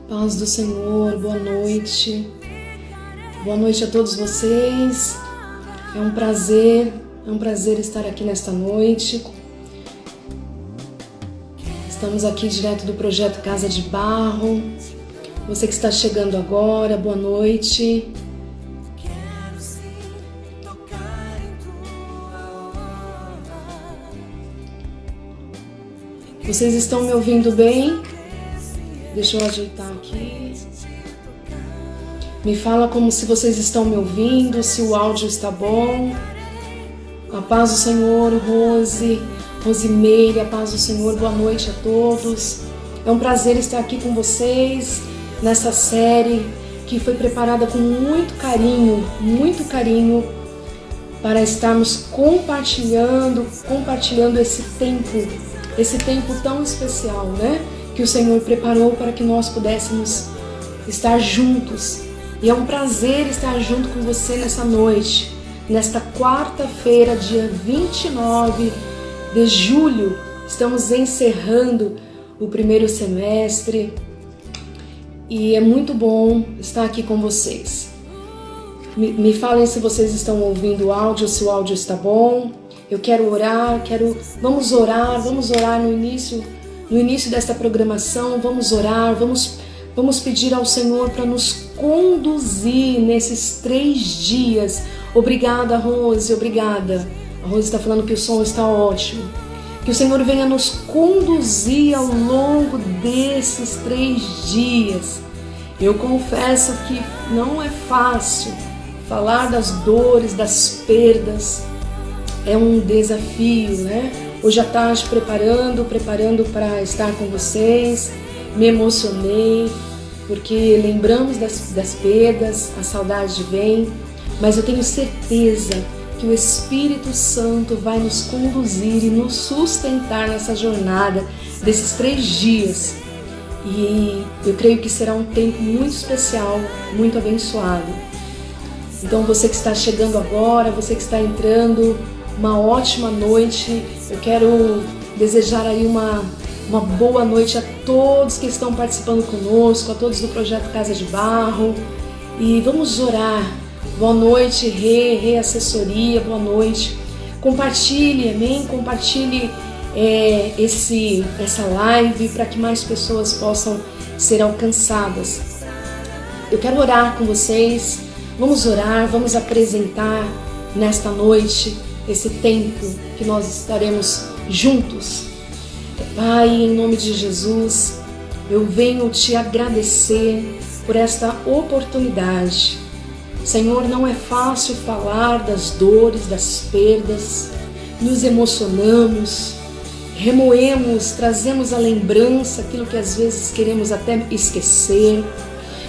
Paz do Senhor, boa noite. Boa noite a todos vocês. É um prazer estar aqui nesta noite. Estamos aqui direto do projeto Casa de Barro. Você que está chegando agora, boa noite. Vocês estão me ouvindo bem? Deixa eu ajeitar aqui. Me fala como se vocês estão me ouvindo, se o áudio está bom. A paz do Senhor, Rosimeire, a paz do Senhor, boa noite a todos. É um prazer estar aqui com vocês nessa série que foi preparada com muito carinho para estarmos compartilhando esse tempo tão especial, né? Que o Senhor preparou para que nós pudéssemos estar juntos. E é um prazer estar junto com você nessa noite, nesta quarta-feira, dia 29 de julho. Estamos encerrando o primeiro semestre e é muito bom estar aqui com vocês. Me falem se vocês estão ouvindo o áudio, se o áudio está bom. Eu quero orar, vamos orar no início desta programação, vamos orar, vamos pedir ao Senhor para nos conduzir nesses 3 dias. Obrigada, Rose, obrigada. A Rose está falando que o som está ótimo. Que o Senhor venha nos conduzir ao longo desses 3 dias. Eu confesso que não é fácil falar das dores, das perdas. É um desafio, né? Hoje à tarde preparando para estar com vocês, me emocionei, porque lembramos das perdas, a saudade vem, mas eu tenho certeza que o Espírito Santo vai nos conduzir e nos sustentar nessa jornada desses 3 dias. E eu creio que será um tempo muito especial, muito abençoado. Então você que está chegando agora, você que está entrando, uma ótima noite. Eu quero desejar aí uma boa noite a todos que estão participando conosco, a todos do projeto Casa de Barro. E vamos orar. Boa noite, Rê Assessoria, boa noite. Compartilhe, amém? Compartilhe essa live para que mais pessoas possam ser alcançadas. Eu quero orar com vocês. Vamos orar, vamos apresentar nesta noite esse tempo que nós estaremos juntos. Pai, em nome de Jesus, eu venho te agradecer por esta oportunidade. Senhor, não é fácil falar das dores, das perdas, nos emocionamos, remoemos, trazemos à lembrança aquilo que às vezes queremos até esquecer,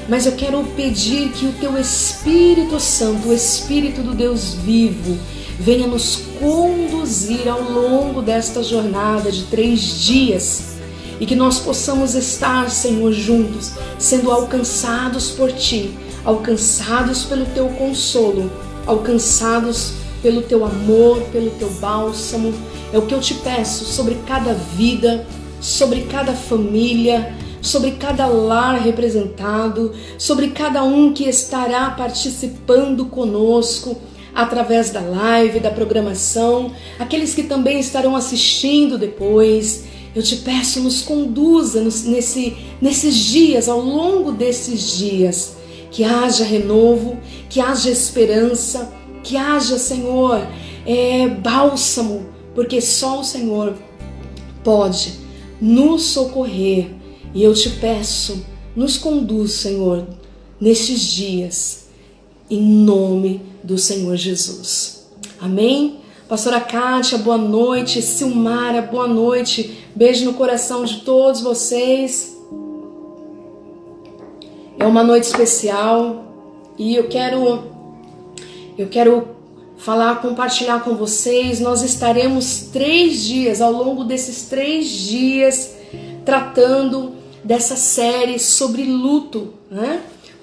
mas eu quero pedir que o Teu Espírito Santo, o Espírito do Deus vivo, venha nos conduzir ao longo desta jornada de 3 dias e que nós possamos estar, Senhor, juntos, sendo alcançados por Ti, alcançados pelo Teu consolo, alcançados pelo Teu amor, pelo Teu bálsamo. É o que eu te peço sobre cada vida, sobre cada família, sobre cada lar representado, sobre cada um que estará participando conosco através da live, da programação, aqueles que também estarão assistindo depois. Eu te peço, nos conduza nesses dias, ao longo desses dias, que haja renovo, que haja esperança, que haja, Senhor, bálsamo, porque só o Senhor pode nos socorrer. E eu te peço, nos conduz, Senhor, nestes dias, em nome do Senhor Jesus. Amém? Pastora Kátia, boa noite. Silmara, boa noite. Beijo no coração de todos vocês. É uma noite especial e eu quero compartilhar com vocês. Nós estaremos 3 dias, ao longo desses 3 dias, tratando dessa série sobre luto, né?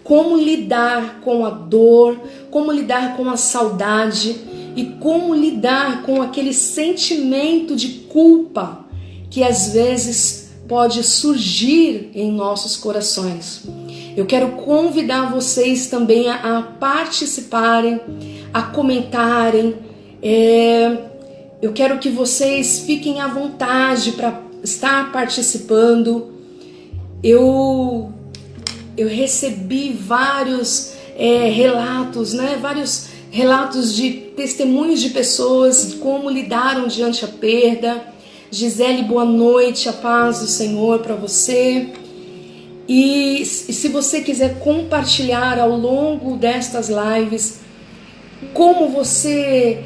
como lidar com a dor, como lidar com a saudade e como lidar com aquele sentimento de culpa que às vezes pode surgir em nossos corações. Eu quero convidar vocês também a participarem, a comentarem. Eu quero que vocês fiquem à vontade para estar participando. Eu recebi vários relatos, vários relatos de testemunhos de pessoas, como lidaram diante a perda. Gisele, boa noite, a paz do Senhor para você. E se você quiser compartilhar ao longo destas lives, como você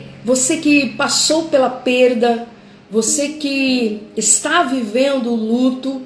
que passou pela perda, você que está vivendo o luto,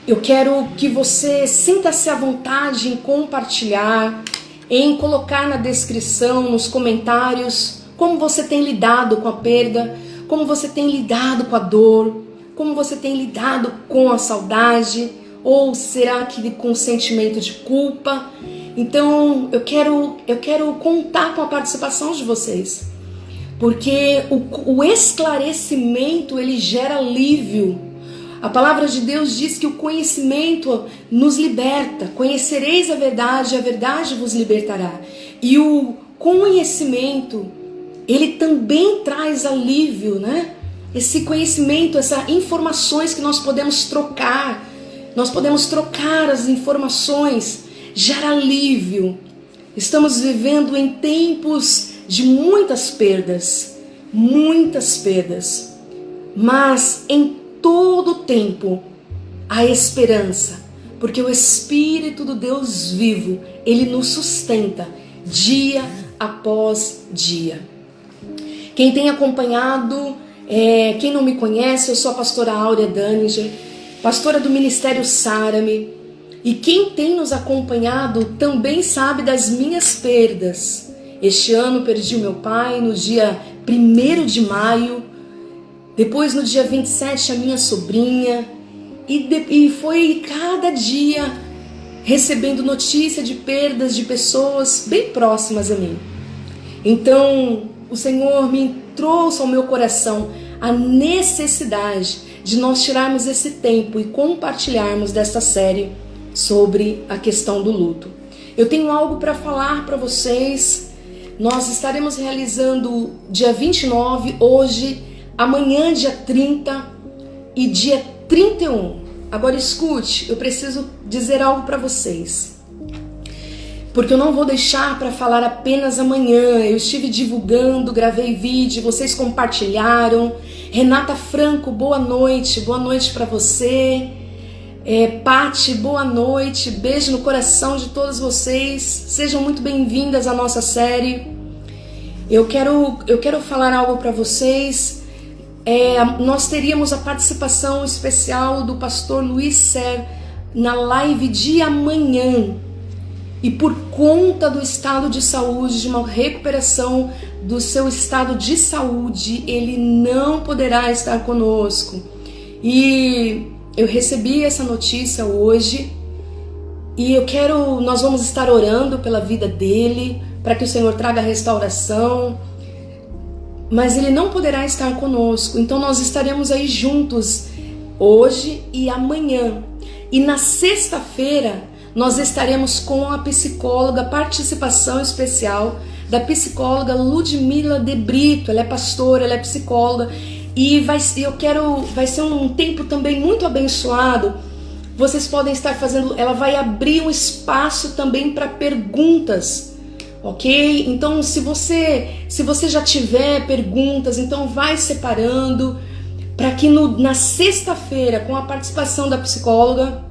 eu quero que você sinta-se à vontade em compartilhar, em colocar na descrição, nos comentários, como você tem lidado com a perda, como você tem lidado com a dor, como você tem lidado com a saudade, ou será que com o sentimento de culpa? Então eu quero contar com a participação de vocês, porque o esclarecimento ele gera alívio. A palavra de Deus diz que o conhecimento nos liberta. Conhecereis a verdade vos libertará. E o conhecimento, ele também traz alívio, Esse conhecimento, essas informações que nós podemos trocar as informações, gera alívio. Estamos vivendo em tempos de muitas perdas, mas em todo tempo há esperança, porque o Espírito do Deus vivo, ele nos sustenta dia após dia. Quem tem acompanhado, quem não me conhece, eu sou a pastora Áurea Daninger, pastora do Ministério Sara-me, e quem tem nos acompanhado também sabe das minhas perdas. Este ano perdi o meu pai no dia 1º de maio, depois no dia 27 a minha sobrinha, e foi cada dia recebendo notícia de perdas de pessoas bem próximas a mim. Então o Senhor me trouxe ao meu coração a necessidade de nós tirarmos esse tempo e compartilharmos desta série sobre a questão do luto. Eu tenho algo para falar para vocês. Nós estaremos realizando dia 29, hoje, amanhã dia 30 e dia 31. Agora escute, eu preciso dizer algo para vocês, porque eu não vou deixar para falar apenas amanhã. Eu estive divulgando, gravei vídeo, vocês compartilharam. Renata Franco, boa noite para você. Pati, boa noite, beijo no coração de todos vocês. Sejam muito bem-vindas à nossa série. Eu quero falar algo para vocês. Nós teríamos a participação especial do pastor Luiz Ser na live de amanhã. E por conta do estado de saúde, de uma recuperação do seu estado de saúde, ele não poderá estar conosco. E eu recebi essa notícia hoje e nós vamos estar orando pela vida dele, para que o Senhor traga restauração, mas ele não poderá estar conosco. Então nós estaremos aí juntos hoje e amanhã. E na sexta-feira nós estaremos com a psicóloga, participação especial da psicóloga Ludmila de Brito. Ela é pastora, ela é psicóloga, e vai ser um tempo também muito abençoado. Vocês podem estar fazendo, ela vai abrir um espaço também para perguntas, ok? Então se você já tiver perguntas, então vai separando, para que na sexta-feira, com a participação da psicóloga,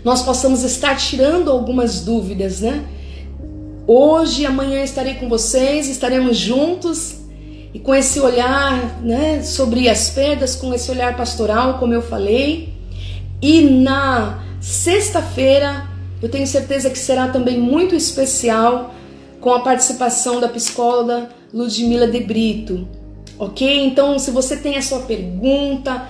nós possamos estar tirando algumas dúvidas, Hoje e amanhã estarei com vocês, estaremos juntos, e com esse olhar, sobre as perdas, com esse olhar pastoral, como eu falei. E na sexta-feira, eu tenho certeza que será também muito especial, com a participação da psicóloga Ludmila de Brito, ok? Então, se você tem a sua pergunta,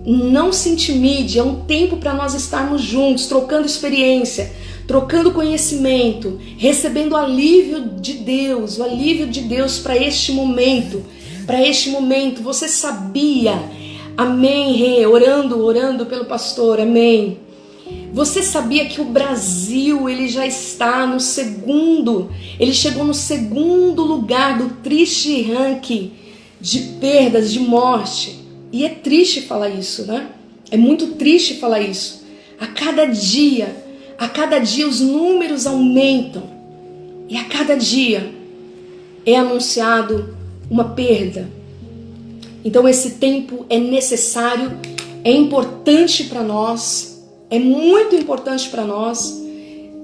não se intimide, é um tempo para nós estarmos juntos, trocando experiência, trocando conhecimento, recebendo o alívio de Deus para este momento. Você sabia, amém, Rê, orando pelo pastor, amém. Você sabia que o Brasil, ele já está ele chegou no segundo lugar do triste ranking de perdas, de morte. E é triste falar isso, né? É muito triste falar isso. A cada dia os números aumentam. E a cada dia é anunciado uma perda. Então esse tempo é necessário, é importante para nós. É muito importante para nós,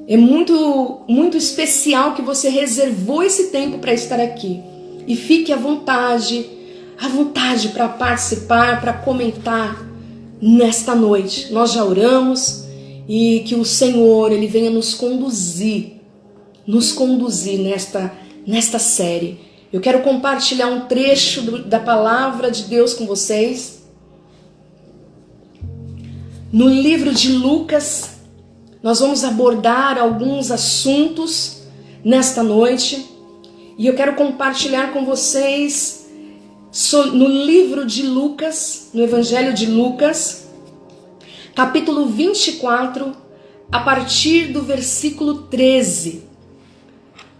é muito especial que você reservou esse tempo para estar aqui. E fique à vontade para participar, para comentar nesta noite. Nós já oramos e que o Senhor, Ele venha nos conduzir nesta série. Eu quero compartilhar um trecho da palavra de Deus com vocês. No livro de Lucas, nós vamos abordar alguns assuntos nesta noite. E eu quero compartilhar com vocês no livro de Lucas, no Evangelho de Lucas, capítulo 24, a partir do versículo 13.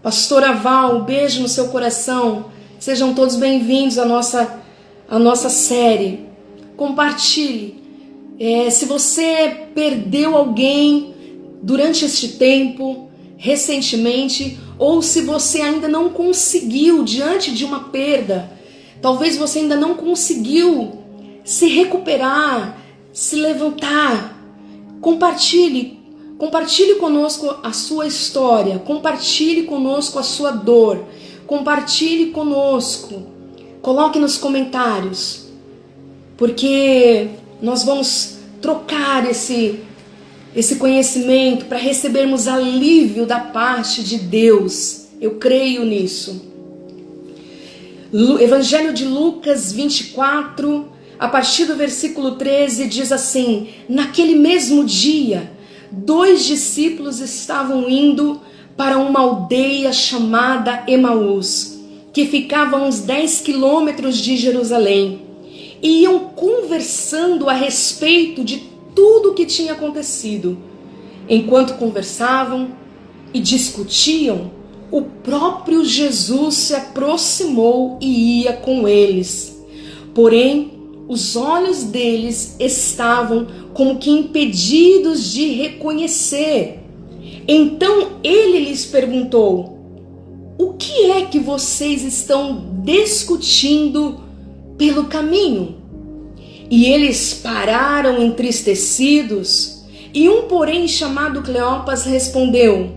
Pastora Val, um beijo no seu coração. Sejam todos bem-vindos à nossa série. Compartilhe. Se você perdeu alguém durante este tempo, recentemente, ou se você ainda não conseguiu, diante de uma perda, talvez você ainda não conseguiu se recuperar, se levantar, compartilhe conosco a sua história, compartilhe conosco a sua dor, compartilhe conosco, coloque nos comentários, porque nós vamos trocar esse conhecimento para recebermos alívio da parte de Deus. Eu creio nisso. Evangelho de Lucas 24, a partir do versículo 13, diz assim: naquele mesmo dia, 2 discípulos estavam indo para uma aldeia chamada Emaús, que ficava a uns 10 quilômetros de Jerusalém. E iam conversando a respeito de tudo o que tinha acontecido. Enquanto conversavam e discutiam, o próprio Jesus se aproximou e ia com eles. Porém, os olhos deles estavam como que impedidos de reconhecer. Então ele lhes perguntou: o que é que vocês estão discutindo pelo caminho? E eles pararam entristecidos, e um porém chamado Cleopas respondeu: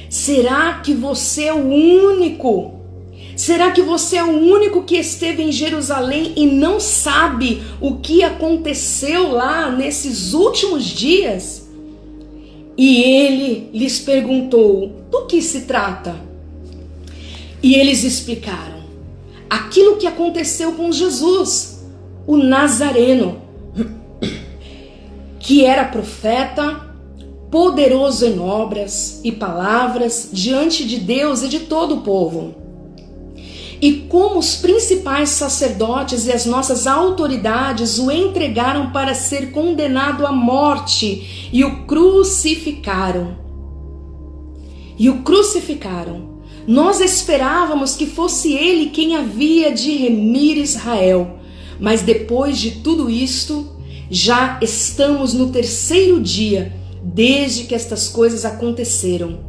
será que você é o único? Será que você é o único que esteve em Jerusalém e não sabe o que aconteceu lá nesses últimos dias? E ele lhes perguntou: do que se trata? E eles explicaram aquilo que aconteceu com Jesus, o Nazareno, que era profeta, poderoso em obras e palavras diante de Deus e de todo o povo. E como os principais sacerdotes e as nossas autoridades o entregaram para ser condenado à morte e o crucificaram. Nós esperávamos que fosse ele quem havia de remir Israel, mas depois de tudo isto, já estamos no 3º dia desde que estas coisas aconteceram.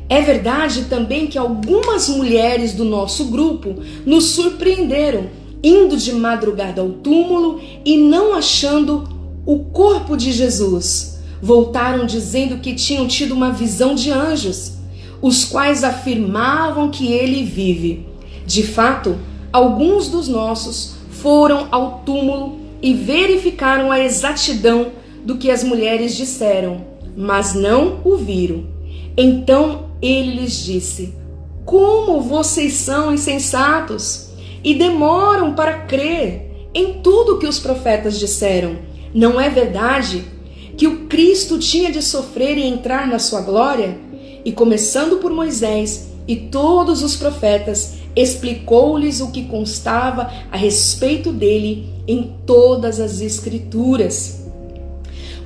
É verdade também que algumas mulheres do nosso grupo nos surpreenderam, indo de madrugada ao túmulo e não achando o corpo de Jesus. Voltaram dizendo que tinham tido uma visão de anjos, os quais afirmavam que ele vive. De fato, alguns dos nossos foram ao túmulo e verificaram a exatidão do que as mulheres disseram, mas não o viram. Então ele lhes disse: como vocês são insensatos e demoram para crer em tudo que os profetas disseram. Não é verdade que o Cristo tinha de sofrer e entrar na sua glória? E começando por Moisés e todos os profetas, explicou-lhes o que constava a respeito dele em todas as Escrituras.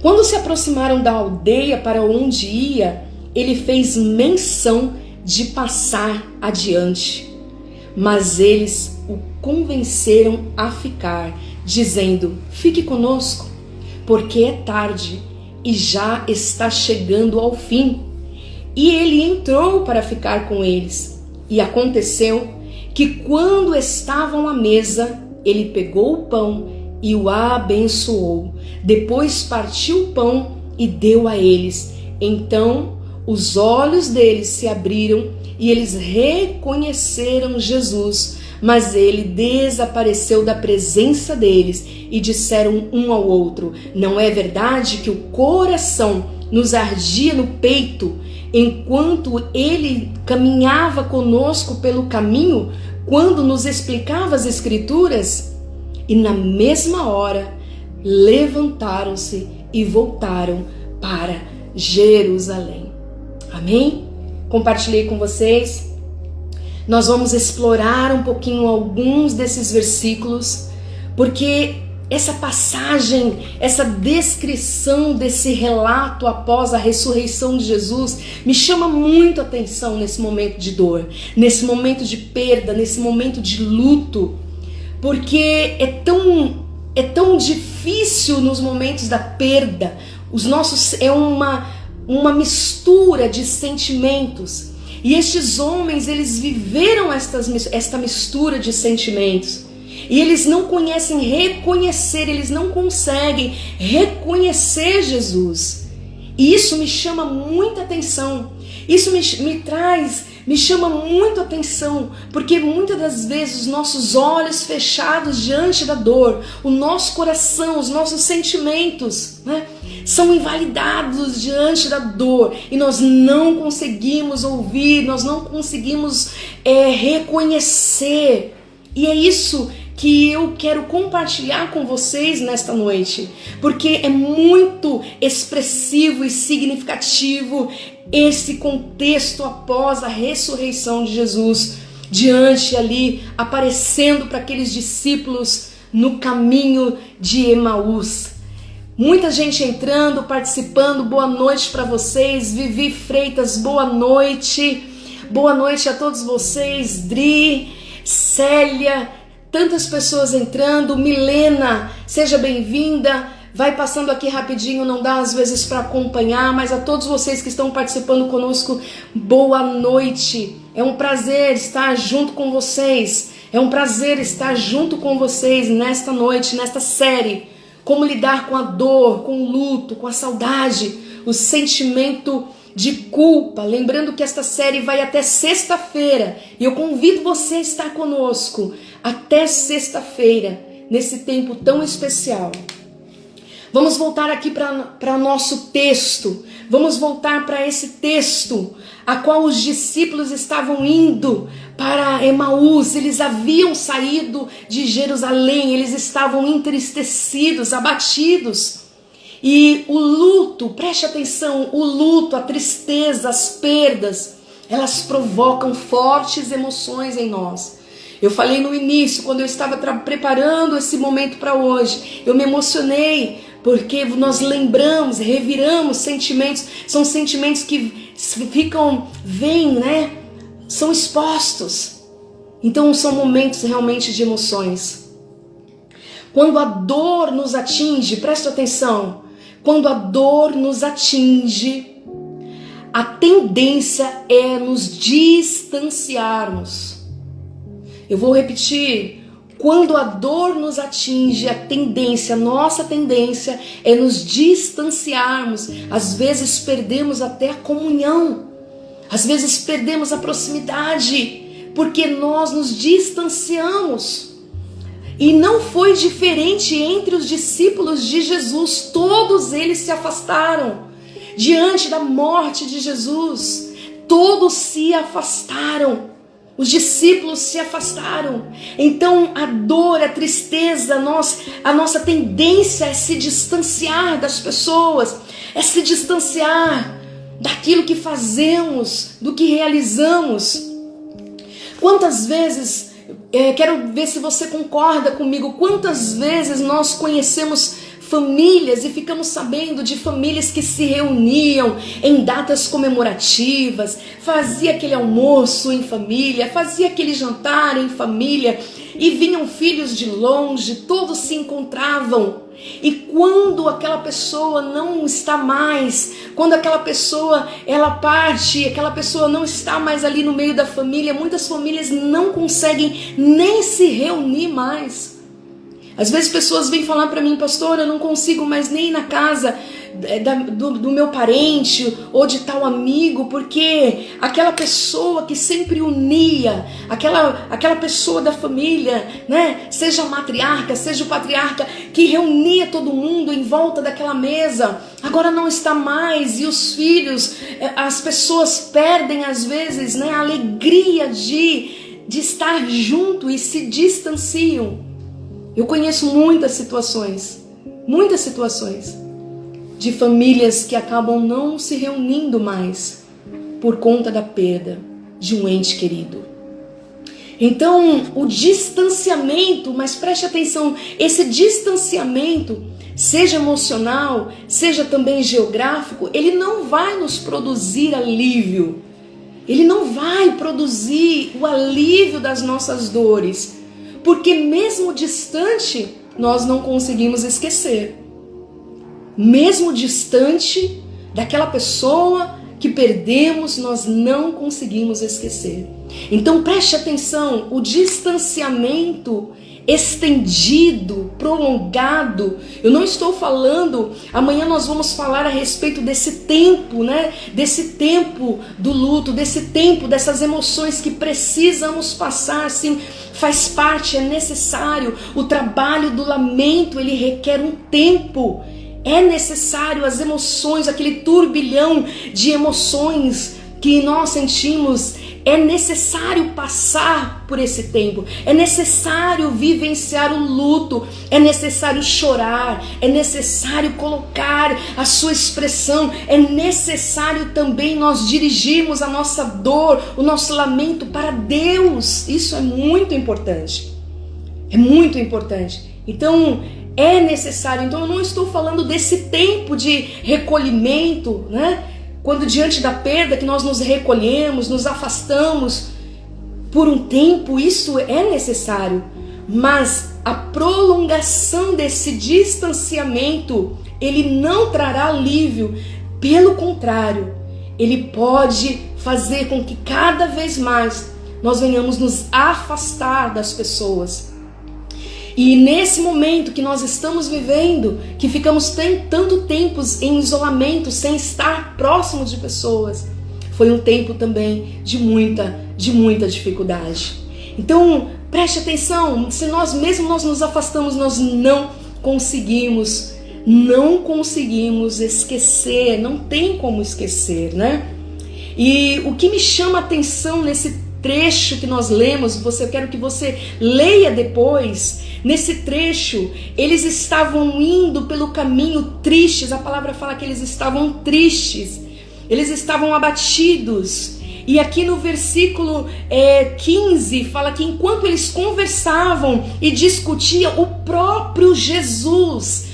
Quando se aproximaram da aldeia para onde ia, ele fez menção de passar adiante. Mas eles o convenceram a ficar, dizendo: fique conosco, porque é tarde e já está chegando ao fim. E ele entrou para ficar com eles. E aconteceu que quando estavam à mesa, ele pegou o pão e o abençoou. Depois partiu o pão e deu a eles. Então os olhos deles se abriram e eles reconheceram Jesus. Mas ele desapareceu da presença deles e disseram um ao outro: não é verdade que o coração nos ardia no peito enquanto ele caminhava conosco pelo caminho, quando nos explicava as Escrituras? E na mesma hora levantaram-se e voltaram para Jerusalém. Amém? Compartilhei com vocês. Nós vamos explorar um pouquinho alguns desses versículos, porque essa passagem, essa descrição desse relato após a ressurreição de Jesus me chama muito a atenção nesse momento de dor, nesse momento de perda, nesse momento de luto, porque é tão difícil nos momentos da perda. É uma mistura de sentimentos. E estes homens, eles viveram esta mistura de sentimentos. E eles não conhecem reconhecer, eles não conseguem reconhecer Jesus. E isso me chama muita atenção. Isso me chama muito atenção, porque muitas das vezes os nossos olhos fechados diante da dor, o nosso coração, os nossos sentimentos, são invalidados diante da dor e nós não conseguimos ouvir, nós não conseguimos reconhecer. E é isso que eu quero compartilhar com vocês nesta noite, porque é muito expressivo e significativo esse contexto após a ressurreição de Jesus, diante ali, aparecendo para aqueles discípulos no caminho de Emaús. Muita gente entrando, participando. Boa noite para vocês. Vivi Freitas, boa noite. Boa noite a todos vocês. Dri, Célia, tantas pessoas entrando. Milena, seja bem-vinda. Vai passando aqui rapidinho, não dá às vezes para acompanhar, mas a todos vocês que estão participando conosco, boa noite. É um prazer estar junto com vocês. É um prazer estar junto com vocês nesta noite, nesta série. Como lidar com a dor, com o luto, com a saudade, o sentimento de culpa. Lembrando que esta série vai até sexta-feira. E eu convido você a estar conosco até sexta-feira, nesse tempo tão especial. Vamos voltar aqui para nosso texto. Vamos voltar para esse texto a qual os discípulos estavam indo para Emaús. Eles haviam saído de Jerusalém, eles estavam entristecidos, abatidos. E o luto, preste atenção, o luto, a tristeza, as perdas, elas provocam fortes emoções em nós. Eu falei no início, quando eu estava preparando esse momento para hoje, eu me emocionei, porque nós lembramos, reviramos sentimentos, são sentimentos que são expostos. Então são momentos realmente de emoções. Quando a dor nos atinge, presta atenção, quando a dor nos atinge, a tendência é nos distanciarmos. Eu vou repetir. Quando a dor nos atinge, nossa tendência é nos distanciarmos. Às vezes perdemos até a comunhão. Às vezes perdemos a proximidade, porque nós nos distanciamos. E não foi diferente entre os discípulos de Jesus. Todos eles se afastaram. Diante da morte de Jesus, todos se afastaram. Os discípulos se afastaram. Então a dor, a tristeza, a nossa tendência é se distanciar das pessoas, é se distanciar daquilo que fazemos, do que realizamos. Quantas vezes, quero ver se você concorda comigo, quantas vezes nós conhecemos famílias e ficamos sabendo de famílias que se reuniam em datas comemorativas, fazia aquele almoço em família, fazia aquele jantar em família, e vinham filhos de longe, todos se encontravam. E quando aquela pessoa não está mais, quando aquela pessoa ela parte, aquela pessoa não está mais ali no meio da família, muitas famílias não conseguem nem se reunir mais. Às vezes pessoas vêm falar para mim: pastor, eu não consigo mais nem ir na casa do meu parente ou de tal amigo, porque aquela pessoa que sempre unia, aquela pessoa da família, né, seja a matriarca, seja o patriarca, que reunia todo mundo em volta daquela mesa, agora não está mais. E os filhos, as pessoas perdem às vezes, né, a alegria de estar junto e se distanciam. Eu conheço muitas situações de famílias que acabam não se reunindo mais por conta da perda de um ente querido. Então, o distanciamento, mas preste atenção, esse distanciamento, seja emocional, seja também geográfico, ele não vai nos produzir alívio. Ele não vai produzir o alívio das nossas dores. Porque mesmo distante, nós não conseguimos esquecer. Mesmo distante daquela pessoa que perdemos, nós não conseguimos esquecer. Então preste atenção, o distanciamento estendido, prolongado, eu não estou falando, amanhã nós vamos falar a respeito desse tempo, né? Desse tempo do luto, desse tempo, dessas emoções que precisamos passar, sim, faz parte, é necessário. O trabalho do lamento, ele requer um tempo. É necessário, as emoções, aquele turbilhão de emoções que nós sentimos, é necessário passar por esse tempo, é necessário vivenciar o luto, é necessário chorar, é necessário colocar a sua expressão, é necessário também nós dirigirmos a nossa dor, o nosso lamento para Deus. Isso é muito importante, é muito importante. Então, é necessário. Então, eu não estou falando desse tempo de recolhimento, né? Quando diante da perda que nós nos recolhemos, nos afastamos por um tempo, isso é necessário. Mas a prolongação desse distanciamento, ele não trará alívio. Pelo contrário, ele pode fazer com que cada vez mais nós venhamos nos afastar das pessoas. E nesse momento que nós estamos vivendo, que ficamos tanto tempo em isolamento, sem estar próximo de pessoas, foi um tempo também de muita dificuldade. Então, preste atenção, se nós nos afastamos, nós não conseguimos esquecer, não tem como esquecer, né? E o que me chama a atenção nesse trecho que nós lemos, eu quero que você leia depois. Nesse trecho, eles estavam indo pelo caminho tristes. A palavra fala que eles estavam tristes, eles estavam abatidos. E aqui no versículo 15 fala que enquanto eles conversavam e discutiam, o próprio Jesus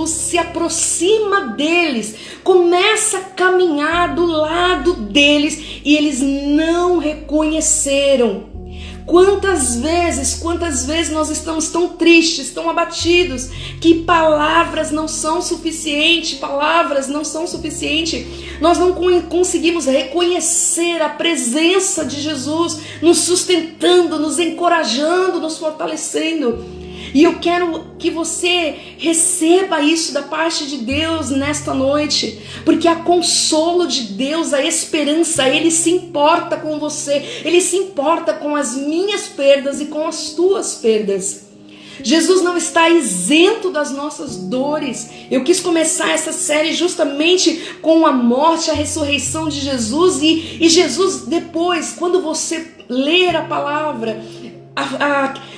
se aproxima deles, começa a caminhar do lado deles e eles não reconheceram. Quantas vezes nós estamos tão tristes, tão abatidos, que palavras não são suficientes, nós não conseguimos reconhecer a presença de Jesus, nos sustentando, nos encorajando, nos fortalecendo. E eu quero que você receba isso da parte de Deus nesta noite, porque a consolo de Deus, a esperança, Ele se importa com você, Ele se importa com as minhas perdas e com as tuas perdas. Jesus não está isento das nossas dores. Eu quis começar essa série justamente com a morte, a ressurreição de Jesus. E Jesus depois, quando você ler a palavra,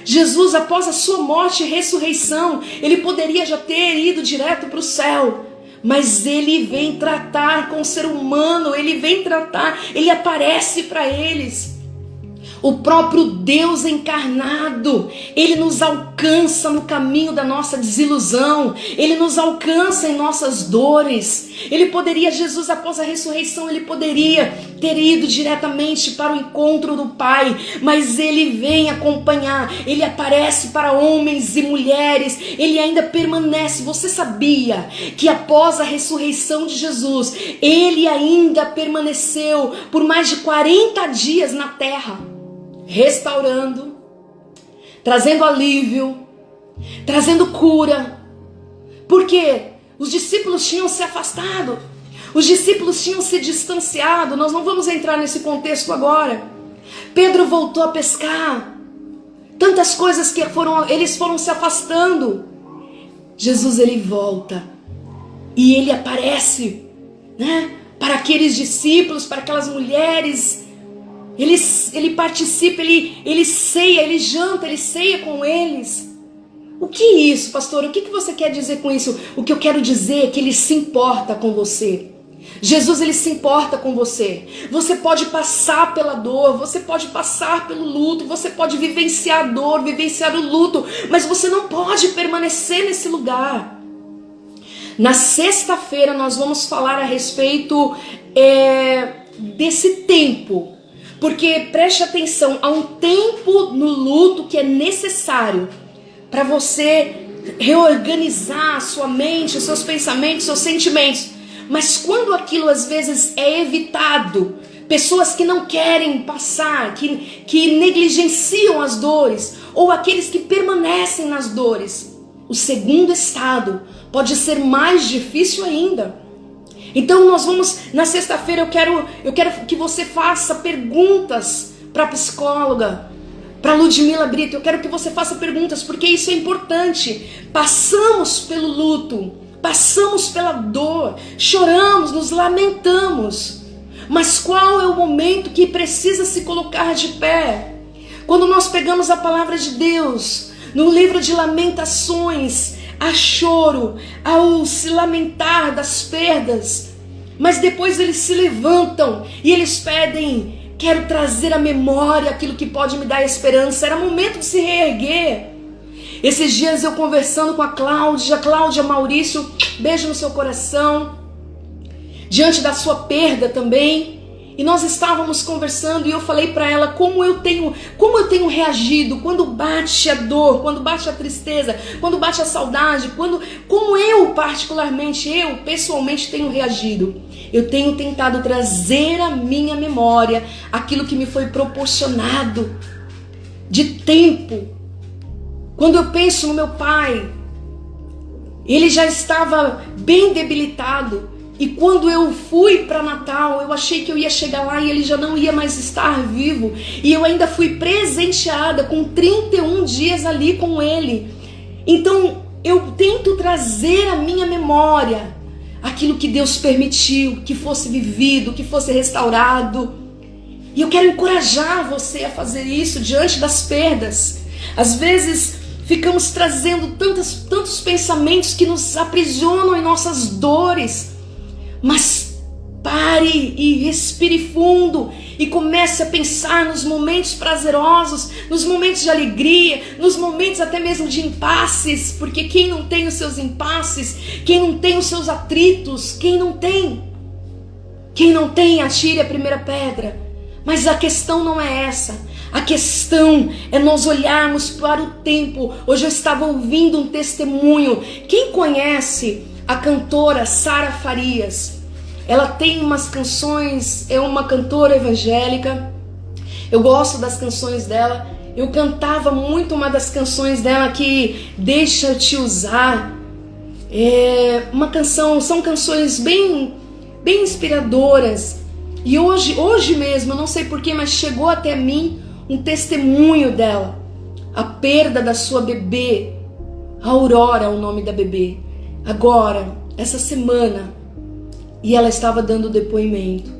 Jesus após a sua morte e ressurreição, ele poderia já ter ido direto para o céu. Mas ele vem tratar com o ser humano, ele vem tratar, ele aparece para eles. O próprio Deus encarnado, ele nos alcança no caminho da nossa desilusão, ele nos alcança em nossas dores. Ele poderia, Jesus após a ressurreição, ele poderia ter ido diretamente para o encontro do Pai, mas ele vem acompanhar, ele aparece para homens e mulheres, ele ainda permanece. Você sabia que após a ressurreição de Jesus, ele ainda permaneceu por mais de 40 dias na terra? Restaurando, trazendo alívio, trazendo cura. Porque os discípulos tinham se afastado, os discípulos tinham se distanciado. Nós não vamos entrar nesse contexto agora. Pedro voltou a pescar, tantas coisas que eles foram se afastando. Jesus, ele volta e ele aparece, para aqueles discípulos, para aquelas mulheres. Ele participa, ele ceia, ele janta, ele ceia com eles. O que é isso, pastor? O que você quer dizer com isso? O que eu quero dizer é que ele se importa com você. Jesus, ele se importa com você. Você pode passar pela dor, você pode passar pelo luto, você pode vivenciar a dor, vivenciar o luto, mas você não pode permanecer nesse lugar. Na sexta-feira nós vamos falar a respeito desse tempo. Porque preste atenção, há um tempo no luto que é necessário para você reorganizar a sua mente, os seus pensamentos, seus sentimentos. Mas quando aquilo às vezes é evitado, pessoas que não querem passar, que negligenciam as dores, ou aqueles que permanecem nas dores, o segundo estado pode ser mais difícil ainda. Então nós vamos, na sexta-feira eu quero que você faça perguntas para a psicóloga, para Ludmila Brito. Eu quero que você faça perguntas, porque isso é importante. Passamos pelo luto, passamos pela dor, choramos, nos lamentamos. Mas qual é o momento que precisa se colocar de pé? Quando nós pegamos a palavra de Deus, no livro de Lamentações, há choro, ao se lamentar das perdas, mas depois eles se levantam e eles pedem: quero trazer à memória aquilo que pode me dar esperança. Era momento de se reerguer. Esses dias eu conversando com a Cláudia Maurício, beijo no seu coração, diante da sua perda também. E nós estávamos conversando e eu falei para ela como eu tenho reagido quando bate a dor, quando bate a tristeza, quando bate a saudade, como eu pessoalmente tenho reagido. Eu tenho tentado trazer à minha memória aquilo que me foi proporcionado de tempo. Quando eu penso no meu pai, ele já estava bem debilitado. E quando eu fui para Natal, eu achei que eu ia chegar lá e ele já não ia mais estar vivo. E eu ainda fui presenteada com 31 dias ali com ele. Então eu tento trazer à minha memória aquilo que Deus permitiu, que fosse vivido, que fosse restaurado. E eu quero encorajar você a fazer isso diante das perdas. Às vezes ficamos trazendo tantos pensamentos que nos aprisionam em nossas dores. Mas pare e respire fundo e comece a pensar nos momentos prazerosos, nos momentos de alegria, nos momentos até mesmo de impasses, porque quem não tem os seus impasses, quem não tem os seus atritos, quem não tem, atire a primeira pedra. Mas a questão não é essa. A questão é nós olharmos para o tempo. Hoje eu estava ouvindo um testemunho. Quem conhece a cantora Sara Farias? Ela tem umas canções, é uma cantora evangélica. Eu gosto das canções dela. Eu cantava muito uma das canções dela, que Deixa Eu Te Usar. São canções bem inspiradoras. E hoje mesmo, eu não sei porquê, mas chegou até mim um testemunho dela. a perda da sua bebê. Aurora é o nome da bebê. Agora, essa semana, e ela estava dando depoimento.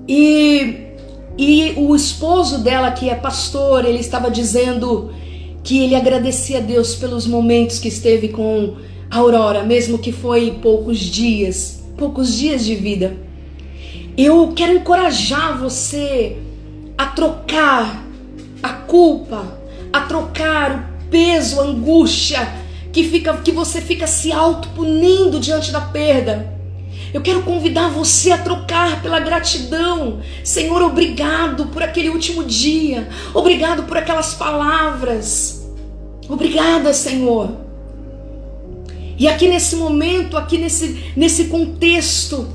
E o esposo dela, que é pastor, ele estava dizendo que ele agradecia a Deus pelos momentos que esteve com a Aurora, mesmo que foi poucos dias de vida. Eu quero encorajar você a trocar a culpa, a trocar o peso, a angústia que você fica se autopunindo diante da perda. Eu quero convidar você a trocar pela gratidão. Senhor, obrigado por aquele último dia. Obrigado por aquelas palavras. Obrigada, Senhor. E aqui nesse momento, aqui nesse contexto,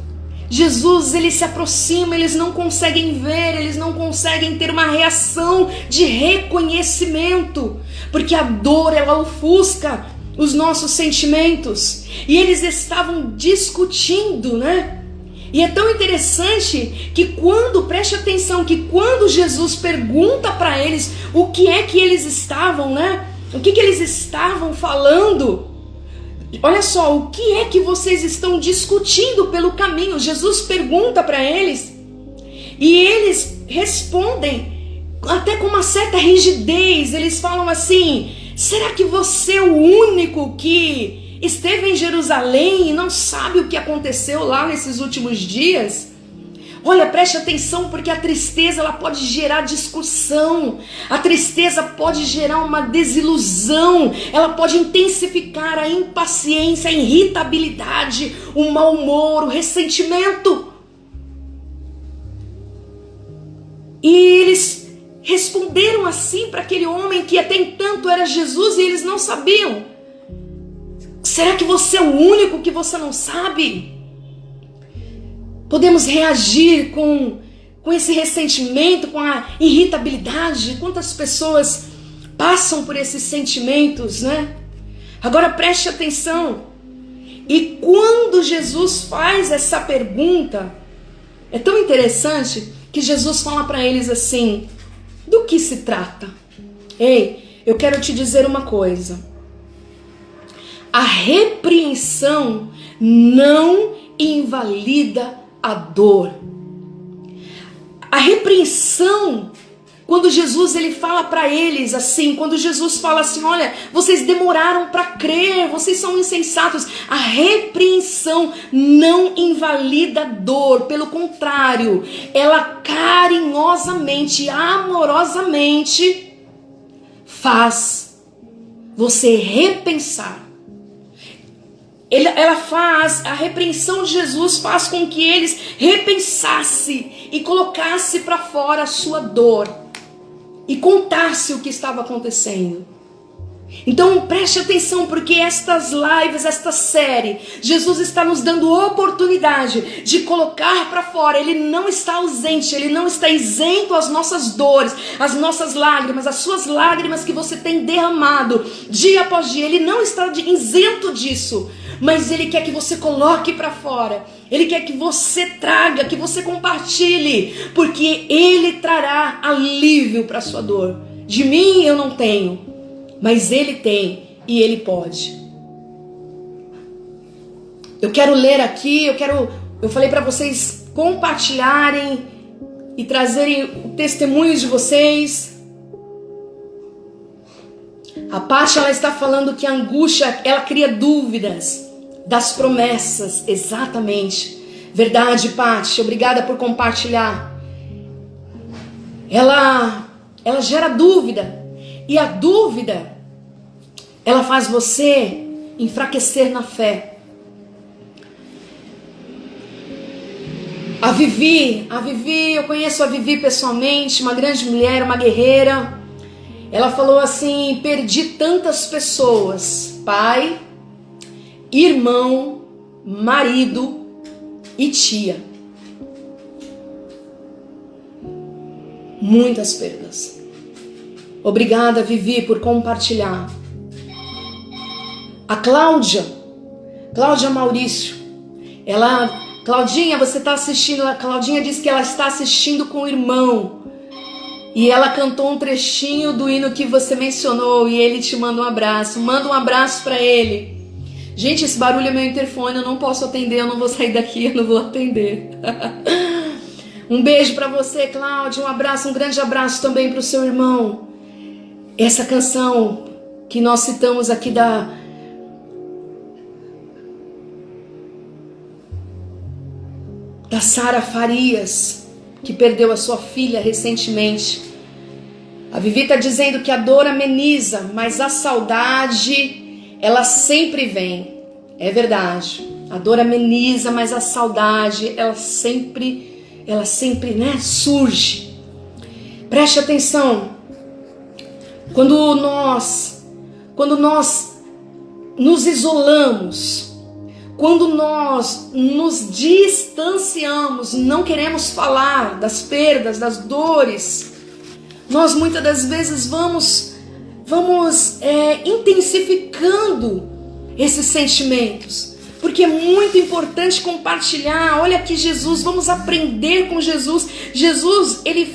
Jesus, ele se aproxima, eles não conseguem ver, eles não conseguem ter uma reação de reconhecimento, porque a dor, ela ofusca os nossos sentimentos. E eles estavam discutindo, né? E é tão interessante que preste atenção, que quando Jesus pergunta para eles o que é que eles estavam, né? O que eles estavam falando? Olha só, o que é que vocês estão discutindo pelo caminho? Jesus pergunta para eles e eles respondem até com uma certa rigidez. Eles falam assim: será que você é o único que esteve em Jerusalém e não sabe o que aconteceu lá nesses últimos dias? Olha, preste atenção, porque a tristeza, ela pode gerar discussão, a tristeza pode gerar uma desilusão, ela pode intensificar a impaciência, a irritabilidade, o mau humor, o ressentimento. E eles responderam assim para aquele homem que até então era Jesus e eles não sabiam. Será que você é o único que você não sabe? Podemos reagir com esse ressentimento, com a irritabilidade. Quantas pessoas passam por esses sentimentos, né? Agora preste atenção. E quando Jesus faz essa pergunta, é tão interessante que Jesus fala para eles assim: do que se trata? Ei, eu quero te dizer uma coisa. A repreensão não invalida a dor. A repreensão, quando Jesus ele fala para eles assim, quando Jesus fala assim: olha, vocês demoraram para crer, vocês são insensatos. A repreensão não invalida a dor, pelo contrário, ela carinhosamente, amorosamente faz você repensar. A repreensão de Jesus faz com que eles repensassem e colocassem para fora a sua dor e contassem o que estava acontecendo. Então preste atenção, porque estas lives, esta série, Jesus está nos dando oportunidade de colocar para fora. Ele não está ausente, ele não está isento às nossas dores, às nossas lágrimas, às suas lágrimas que você tem derramado dia após dia. Ele não está isento disso. Mas ele quer que você coloque para fora. Ele quer que você traga, que você compartilhe, porque ele trará alívio para a sua dor. De mim eu não tenho, mas ele tem e ele pode. Eu quero ler aqui, eu falei para vocês compartilharem e trazerem testemunhos de vocês. A Paty, ela está falando que a angústia, ela cria dúvidas das promessas. Exatamente. Verdade, Paty. Obrigada por compartilhar. Ela gera dúvida. E a dúvida, ela faz você enfraquecer na fé. A Vivi, eu conheço a Vivi pessoalmente, uma grande mulher, uma guerreira. Ela falou assim: perdi tantas pessoas, pai, irmão, marido e tia. Muitas perdas. Obrigada, Vivi, por compartilhar. A Cláudia Maurício, Claudinha, você está assistindo? A Claudinha disse que ela está assistindo com o irmão. E ela cantou um trechinho do hino que você mencionou e ele te manda um abraço. Manda um abraço para ele. Gente, esse barulho é meu interfone, eu não posso atender, eu não vou sair daqui, eu não vou atender. Um beijo para você, Cláudia, um abraço, um grande abraço também para o seu irmão. Essa canção que nós citamos aqui da Sara Farias, que perdeu a sua filha recentemente. A Vivi está dizendo que a dor ameniza, mas a saudade, ela sempre vem. É verdade. A dor ameniza, mas a saudade, ela sempre, né, surge. Preste atenção. Quando nós nos isolamos, quando nós nos distanciamos, não queremos falar das perdas, das dores, nós muitas das vezes vamos intensificando esses sentimentos, porque é muito importante compartilhar. Olha aqui Jesus, vamos aprender com Jesus. Jesus, ele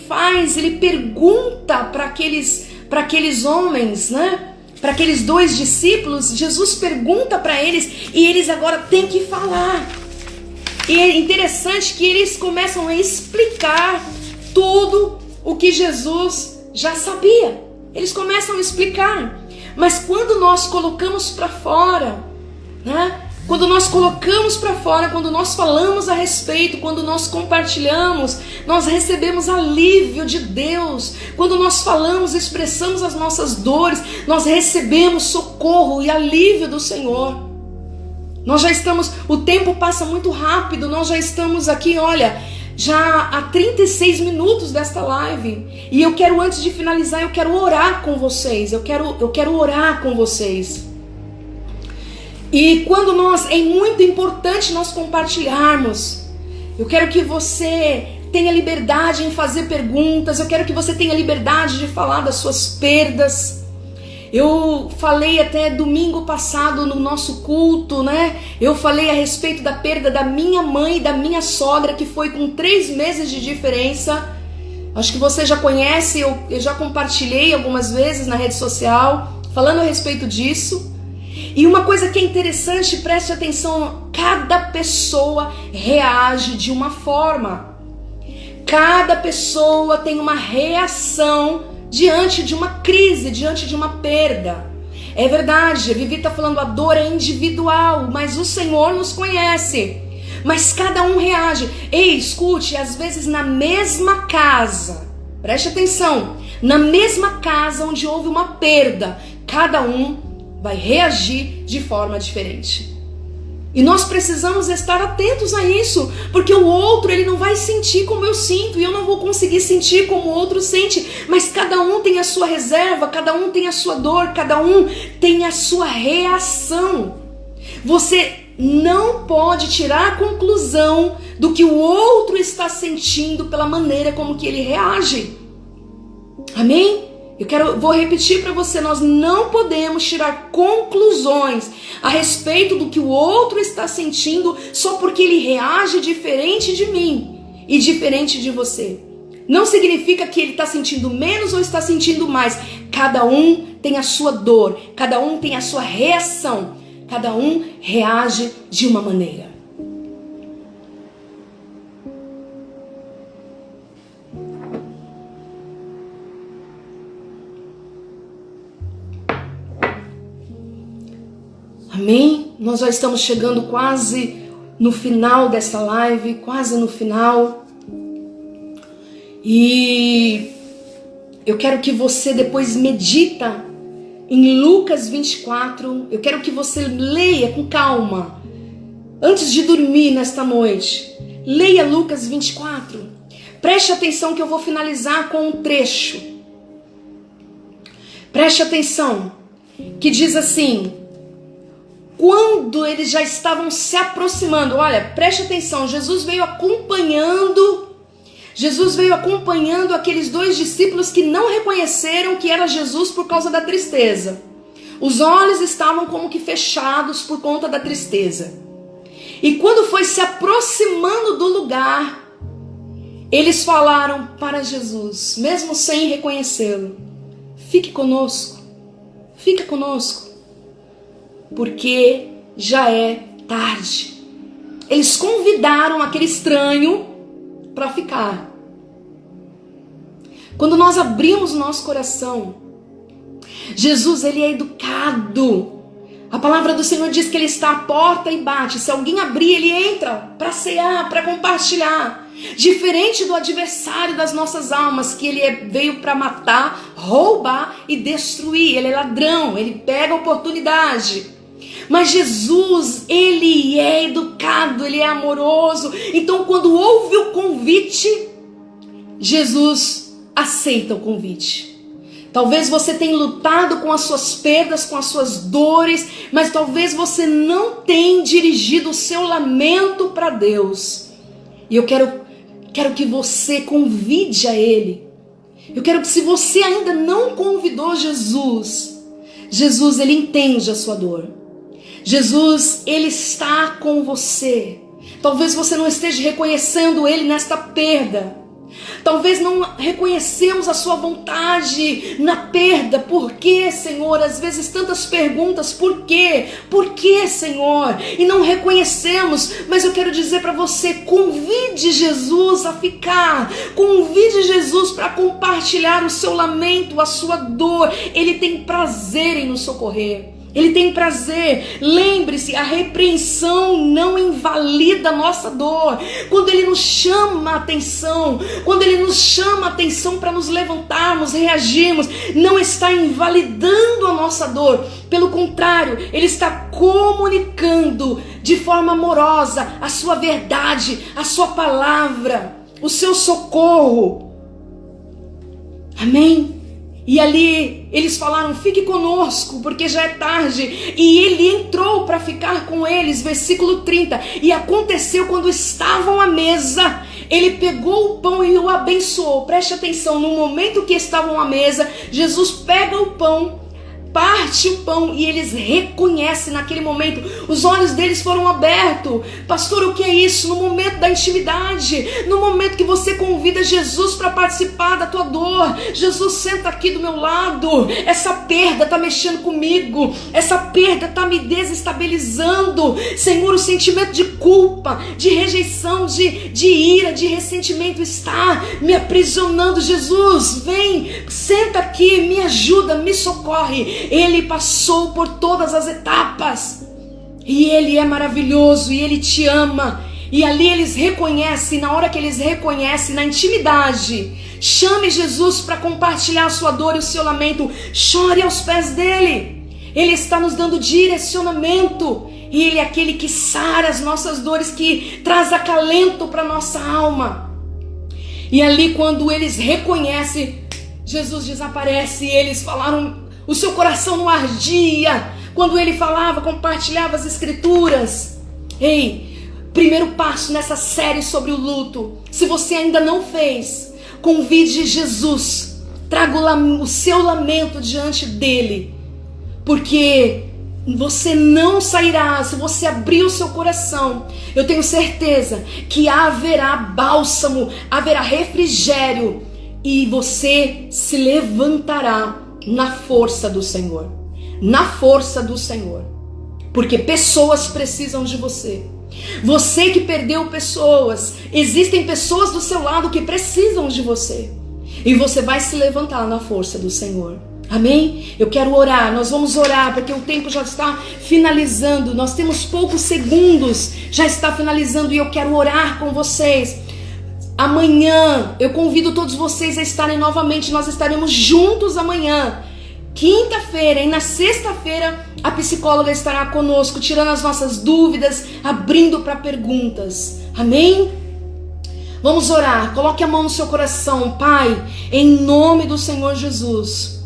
pergunta para aqueles homens, né? Para aqueles 2 discípulos, Jesus pergunta para eles e eles agora têm que falar. E é interessante que eles começam a explicar tudo o que Jesus já sabia. Eles começam a explicar. Mas quando nós colocamos para fora, né? Quando nós colocamos para fora, quando nós falamos a respeito, quando nós compartilhamos, nós recebemos alívio de Deus. Quando nós falamos, expressamos as nossas dores, nós recebemos socorro e alívio do Senhor. Nós já estamos, o tempo passa muito rápido, nós já estamos aqui, olha, já há 36 minutos desta live. E eu quero, antes de finalizar, eu quero orar com vocês. Eu quero orar com vocês. E quando é muito importante nós compartilharmos. Eu quero que você tenha liberdade em fazer perguntas. Eu quero que você tenha liberdade de falar das suas perdas. Eu falei até domingo passado no nosso culto, né? Eu falei a respeito da perda da minha mãe e da minha sogra, que foi com 3 meses de diferença. Acho que você já conhece, eu já compartilhei algumas vezes na rede social, falando a respeito disso. E uma coisa que é interessante, preste atenção, cada pessoa reage de uma forma. Cada pessoa tem uma reação diante de uma crise, diante de uma perda. É verdade, a Vivi está falando, a dor é individual, mas o Senhor nos conhece. Mas cada um reage. Ei, escute, às vezes na mesma casa, preste atenção, na mesma casa onde houve uma perda, cada um vai reagir de forma diferente. E nós precisamos estar atentos a isso, porque o outro, ele não vai sentir como eu sinto, e eu não vou conseguir sentir como o outro sente, mas cada um tem a sua reserva, cada um tem a sua dor, cada um tem a sua reação. Você não pode tirar a conclusão do que o outro está sentindo pela maneira como que ele reage. Amém? Vou repetir para você, nós não podemos tirar conclusões a respeito do que o outro está sentindo só porque ele reage diferente de mim e diferente de você. Não significa que ele está sentindo menos ou está sentindo mais. Cada um tem a sua dor, cada um tem a sua reação, cada um reage de uma maneira. Amém? Nós já estamos chegando quase no final dessa live, quase no final. E eu quero que você depois medita em Lucas 24. Eu quero que você leia com calma. Antes de dormir nesta noite, leia Lucas 24. Preste atenção que eu vou finalizar com um trecho. Preste atenção, que diz assim: quando eles já estavam se aproximando, olha, preste atenção, Jesus veio acompanhando aqueles 2 discípulos que não reconheceram que era Jesus por causa da tristeza. Os olhos estavam como que fechados por conta da tristeza. E quando foi se aproximando do lugar, Eles falaram para Jesus, mesmo sem reconhecê-lo: fique conosco, fica conosco, porque já é tarde. Eles convidaram aquele estranho para ficar. Quando nós abrimos nosso coração, Jesus, ele é educado. A palavra do Senhor diz que ele está à porta e bate. Se alguém abrir, ele entra para cear, para compartilhar. Diferente do adversário das nossas almas, que ele veio para matar, roubar e destruir. Ele é ladrão, ele pega a oportunidade. Mas Jesus, ele é educado, ele é amoroso. Então, quando ouve o convite, Jesus aceita o convite. Talvez você tenha lutado com as suas perdas, com as suas dores, mas talvez você não tenha dirigido o seu lamento para Deus. E eu quero que você convide a Ele. Eu quero que, se você ainda não convidou Jesus, ele entende a sua dor. Jesus, ele está com você. Talvez você não esteja reconhecendo ele nesta perda. Talvez não reconhecemos a sua vontade na perda. Por quê, Senhor? Às vezes tantas perguntas, por quê? Por quê, Senhor? E não reconhecemos, mas eu quero dizer para você, convide Jesus a ficar. Convide Jesus para compartilhar o seu lamento, a sua dor. Ele tem prazer em nos socorrer. Ele tem prazer. Lembre-se, a repreensão não invalida a nossa dor. Quando Ele nos chama a atenção, quando Ele nos chama a atenção para nos levantarmos, reagirmos, não está invalidando a nossa dor. Pelo contrário, Ele está comunicando de forma amorosa a sua verdade, a sua palavra, o seu socorro. Amém? E ali eles falaram: fique conosco, porque já é tarde. E ele entrou para ficar com eles. Versículo 30. E aconteceu, quando estavam à mesa, ele pegou o pão e o abençoou. Preste atenção, no momento que estavam à mesa, Jesus pega o pão, parte o pão, e eles reconhecem naquele momento. Os olhos deles foram abertos. Pastor, o que é isso? No momento da intimidade, no momento que você convida Jesus para participar da tua dor. Jesus, senta aqui do meu lado. Essa perda está mexendo comigo. Essa perda está me desestabilizando. Senhor, o sentimento de culpa, de rejeição, de ira, de ressentimento está me aprisionando. Jesus, vem, senta aqui, me ajuda, me socorre. Ele passou por todas as etapas. E Ele é maravilhoso. E Ele te ama. E ali eles reconhecem. Na hora que eles reconhecem, na intimidade, chame Jesus para compartilhar a sua dor e o seu lamento. Chore aos pés dele. Ele está nos dando direcionamento. E Ele é aquele que sara as nossas dores, que traz acalento para a nossa alma. E ali, quando eles reconhecem, Jesus desaparece. E eles falaram: o seu coração não ardia quando ele falava, compartilhava as escrituras. Ei, primeiro passo nessa série sobre o luto. Se você ainda não fez, convide Jesus. Traga o seu lamento diante dele. Porque você não sairá, se você abrir o seu coração. Eu tenho certeza que haverá bálsamo, haverá refrigério. E você se levantará na força do Senhor. Na força do Senhor. Porque pessoas precisam de você. Você que perdeu pessoas, existem pessoas do seu lado que precisam de você. E você vai se levantar na força do Senhor. Amém? Eu quero orar, nós vamos orar, porque o tempo já está finalizando. Nós temos poucos segundos, já está finalizando, e eu quero orar com vocês. Amanhã, eu convido todos vocês a estarem novamente, nós estaremos juntos amanhã, quinta-feira, e na sexta-feira a psicóloga estará conosco, tirando as nossas dúvidas, abrindo para perguntas. Amém? Vamos orar, coloque a mão no seu coração. Pai, em nome do Senhor Jesus,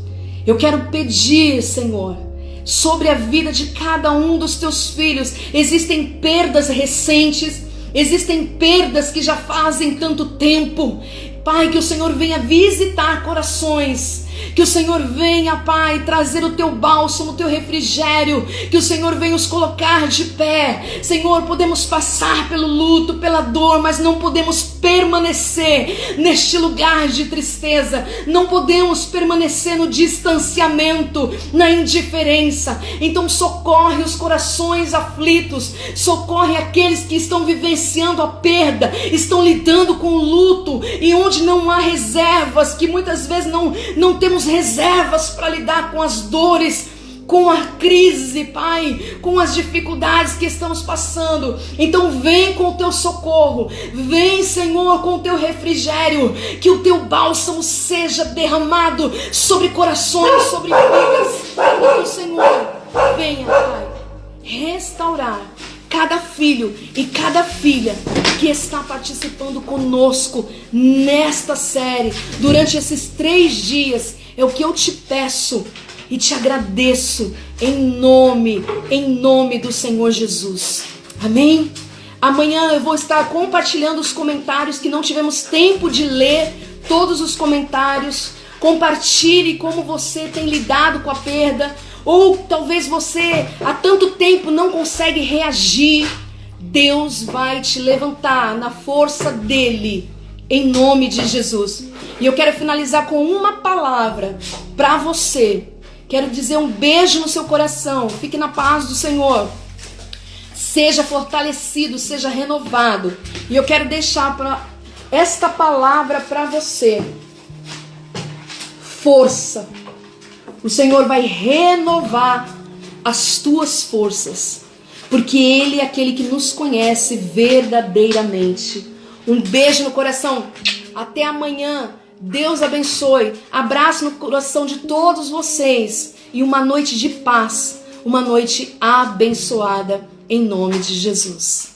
eu quero pedir, Senhor, sobre a vida de cada um dos teus filhos. Existem perdas recentes, existem perdas que já fazem tanto tempo. Pai, que o Senhor venha visitar corações, Que o Senhor venha, Pai, trazer o teu bálsamo, o teu refrigério. Que o Senhor venha os colocar de pé. Senhor, podemos passar pelo luto, pela dor, mas não podemos permanecer neste lugar de tristeza. Não podemos permanecer no distanciamento, na indiferença. Então socorre os corações aflitos. Socorre aqueles que estão vivenciando a perda, estão lidando com o luto e onde não há reservas, que muitas vezes não temos reservas para lidar com as dores, com a crise, Pai, com as dificuldades que estamos passando. Então vem com o teu socorro, vem, Senhor, com o teu refrigério, que o teu bálsamo seja derramado sobre corações, sobre vidas. Então, Senhor, venha, Pai, restaurar cada filho e cada filha que está participando conosco nesta série durante esses 3 dias. É o que eu te peço e te agradeço em nome do Senhor Jesus. Amém? Amanhã eu vou estar compartilhando os comentários que não tivemos tempo de ler, todos os comentários. Compartilhe como você tem lidado com a perda, ou talvez você há tanto tempo não consegue reagir. Deus vai te levantar na força dele, em nome de Jesus. E eu quero finalizar com uma palavra para você. Quero dizer um beijo no seu coração. Fique na paz do Senhor. Seja fortalecido, seja renovado. E eu quero deixar esta palavra para você. Força. O Senhor vai renovar as tuas forças, porque Ele é aquele que nos conhece verdadeiramente. Um beijo no coração. Até amanhã. Deus abençoe. Abraço no coração de todos vocês. E uma noite de paz. Uma noite abençoada em nome de Jesus.